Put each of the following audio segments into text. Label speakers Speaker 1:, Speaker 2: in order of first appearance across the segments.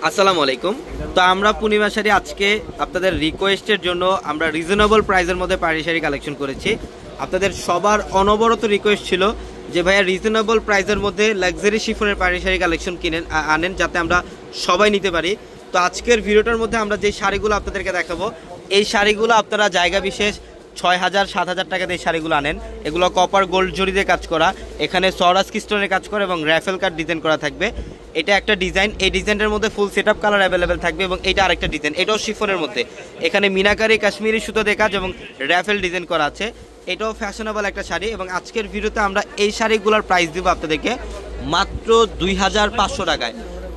Speaker 1: আসসালামু আলাইকুম। তো আমরা পূর্ণিমা শাড়ি আজকে আপনাদের রিকোয়েস্টের জন্য আমরা রিজনেবল প্রাইসের মধ্যে পাড়ি শাড়ি কালেকশন করেছি। আপনাদের সবার অনবরত রিকোয়েস্ট ছিল যে ভাইয়া রিজনেবল প্রাইসের মধ্যে লাক্সারি শিফনের পাড়ি শাড়ি কালেকশন আনেন যাতে আমরা সবাই নিতে পারি। তো আজকের ভিডিওটার মধ্যে আমরা যে শাড়িগুলো আপনাদেরকে দেখাবো, এই শাড়িগুলো আপনারা জায়গা বিশেষ ৬,০০০ ৭,০০০ টাকা দিয়ে শাড়িগুলো আনেন। এগুলো কপার গোল্ড জরি দিয়ে কাজ করা, এখানে সরাস স্টোনের কাজ করা এবং র্যাফেল কাট ডিজাইন করা থাকবে। এটা একটা ডিজাইন, এই ডিজাইনের মধ্যে ফুল সেটআপ কালার অ্যাভেলেবেল থাকবে এবং এটা আরেকটা ডিজাইন, এটাও শিফনের মধ্যে। এখানে মিনাকারি কাশ্মীরি সুতো দিয়ে কাজ এবং র্যাফেল ডিজাইন করা আছে। এটাও ফ্যাশনেবল একটা শাড়ি এবং আজকের ভিডিওতে আমরা এই শাড়িগুলোর প্রাইস দিব আপনাদেরকে মাত্র ২৫০০ টাকায়।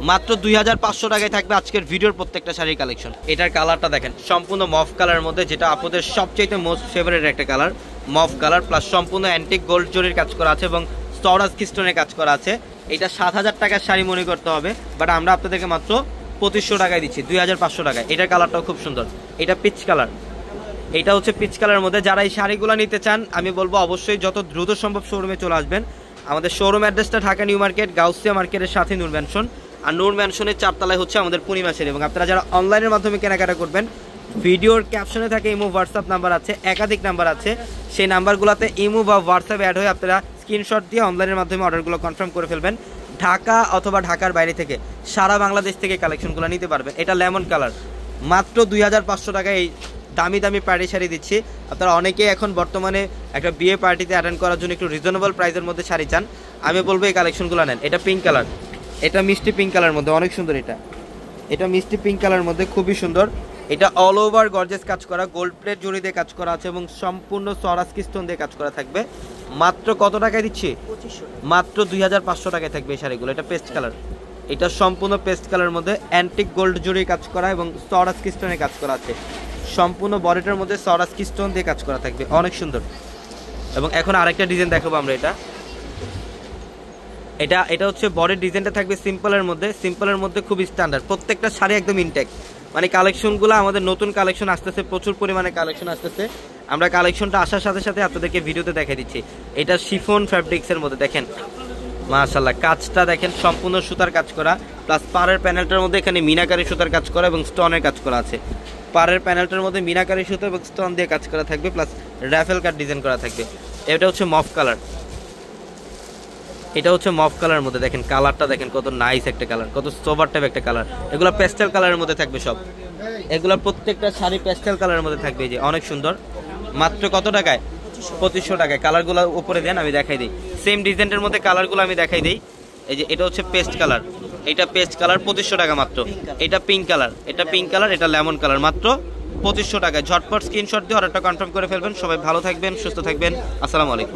Speaker 1: মাত্র ২৫০০ টাকায় থাকবে আজকের ভিডিওর প্রত্যেকটা শাড়ির কালেকশন। এটার কালারটা দেখেন, সম্পূর্ণ মফ কালারের মধ্যে, যেটা আপনাদের সবচেয়ে মোস্ট ফেভারিট একটা কালার, মফ কালার প্লাস সম্পূর্ণ অ্যান্টিক গোল্ড জরির কাজ করা আছে এবং স্টোরাজ স্টোনের কাজ করা আছে। এটা ৭,০০০ টাকার শাড়ি মনে করতে হবে, বাট আমরা আপনাদেরকে মাত্র ২৫০০ টাকায় দিচ্ছি, ২৫০০ টাকায়। এটার কালারটাও খুব সুন্দর, এটা পিচ কালার, এটা হচ্ছে পিচ কালারের মধ্যে। যারা এই শাড়িগুলো নিতে চান আমি বলবো অবশ্যই যত দ্রুত সম্ভব শোরুমে চলে আসবেন। আমাদের শোরুম অ্যাড্রেসটা ঢাকা নিউ মার্কেট, গাউসিয়া মার্কেটের সাথে নূর ম্যানশন, আর নূর ম্যানশনের ৪ তলায় হচ্ছে আমাদের পূর্ণিমা শাড়ি। এবং আপনারা যারা অনলাইনের মাধ্যমে কেনাকাটা করবেন, ভিডিওর ক্যাপশনে থাকে ইমো হোয়াটসঅ্যাপ নাম্বার আছে, একাধিক নাম্বার আছে, সেই নাম্বারগুলোতে ইমো বা হোয়াটসঅ্যাপ অ্যাড হয়ে আপনারা স্ক্রিনশট দিয়ে অনলাইনের মাধ্যমে অর্ডারগুলো কনফার্ম করে ফেলবেন। ঢাকা অথবা ঢাকার বাইরে থেকে সারা বাংলাদেশ থেকে কালেকশনগুলো নিতে পারবেন। এটা লেমন কালার, মাত্র ২৫০০ টাকায় এই দামি দামি পার্টি শাড়ি দিচ্ছি। আপনারা অনেকেই এখন বর্তমানে একটা বিয়ে পার্টিতে অ্যাটেন্ড করার জন্য একটু রিজনেবল প্রাইসের মধ্যে শাড়ি চান, আমি বলবো এই কালেকশনগুলো নেন। এটা পিঙ্ক কালার, এটা মিষ্টি পিঙ্ক কালার মধ্যে অনেক সুন্দর। এটা মিষ্টি পিঙ্ক কালার মধ্যে খুবই সুন্দর। এটা অল ওভার গর্জেস কাজ করা, গোল্ড প্লেট জড়ি দিয়ে কাজ করা আছে এবং সম্পূর্ণ সরাসকি স্টোন দিয়ে কাজ করা থাকবে। মাত্র কত টাকায় দিচ্ছি? মাত্র ২৫০০ টাকায় থাকবে এই শাড়িগুলো। এটা পেস্ট কালার, এটা সম্পূর্ণ পেস্ট কালারের মধ্যে অ্যান্টিক গোল্ড জড়ি কাজ করা এবং সরাসকি স্টোনে কাজ করা আছে। সম্পূর্ণ বডিটার মধ্যে সরাসকি স্টোন দিয়ে কাজ করা থাকবে, অনেক সুন্দর। এবং এখন আরেকটা ডিজাইন দেখাবো আমরা। এটা হচ্ছে বডির ডিজাইনটা থাকবে সিম্পলের মধ্যে, সিম্পলের মধ্যে খুব স্ট্যান্ডার্ড। প্রত্যেকটা শাড়ি একদম ইনটেক, মানে কালেকশনগুলো আমাদের নতুন কালেকশন আসতেছে, প্রচুর পরিমাণে কালেকশন আসতেছে। আমরা কালেকশনটা আসার সাথে সাথে আপনাদেরকে ভিডিওতে দেখিয়ে দিচ্ছি। এটা শিফন ফ্যাব্রিক্সের মধ্যে দেখেন, মাশাআল্লাহ কাজটা দেখেন, সম্পূর্ণ সুতার কাজ করা প্লাস পাড়ের প্যানেলটার মধ্যে এখানে মিনাকারি সুতার কাজ করা এবং স্টোনের কাজ করা আছে। পাড়ের প্যানেলটার মধ্যে মিনাকারি সুতো এবং স্টোন দিয়ে কাজ করা থাকবে প্লাস র্যাফেল কাট ডিজাইন করা থাকবে। এটা হচ্ছে মফ কালার, এটা হচ্ছে মফ কালারের মধ্যে দেখেন, কালারটা দেখেন কত নাইস একটা কালার, কত সোভার টাইপ একটা কালার। এগুলো পেস্টেল কালারের মধ্যে থাকবে সব, এগুলো প্রত্যেকটা শাড়ি পেস্টেল কালারের মধ্যে থাকবে। এই যে অনেক সুন্দর, মাত্র কত টাকায়? ২৫০০ টাকায়। কালারগুলো উপরে দেন, আমি দেখাই দিই। সেম ডিজাইনের মধ্যে কালারগুলো আমি দেখাই দিই। এই যে এটা হচ্ছে পেস্ট কালার, এটা পেস্ট কালার ২৫০০ টাকা মাত্র। এটা পিঙ্ক কালার, এটা পিঙ্ক কালার, এটা লেমন কালার, মাত্র ২৫০০ টাকায়। ঝটপট স্ক্রিনশট দিয়ে অর্ডারটা কনফার্ম করে ফেলবেন। সবাই ভালো থাকবেন, সুস্থ থাকবেন। আসসালামু আলাইকুম।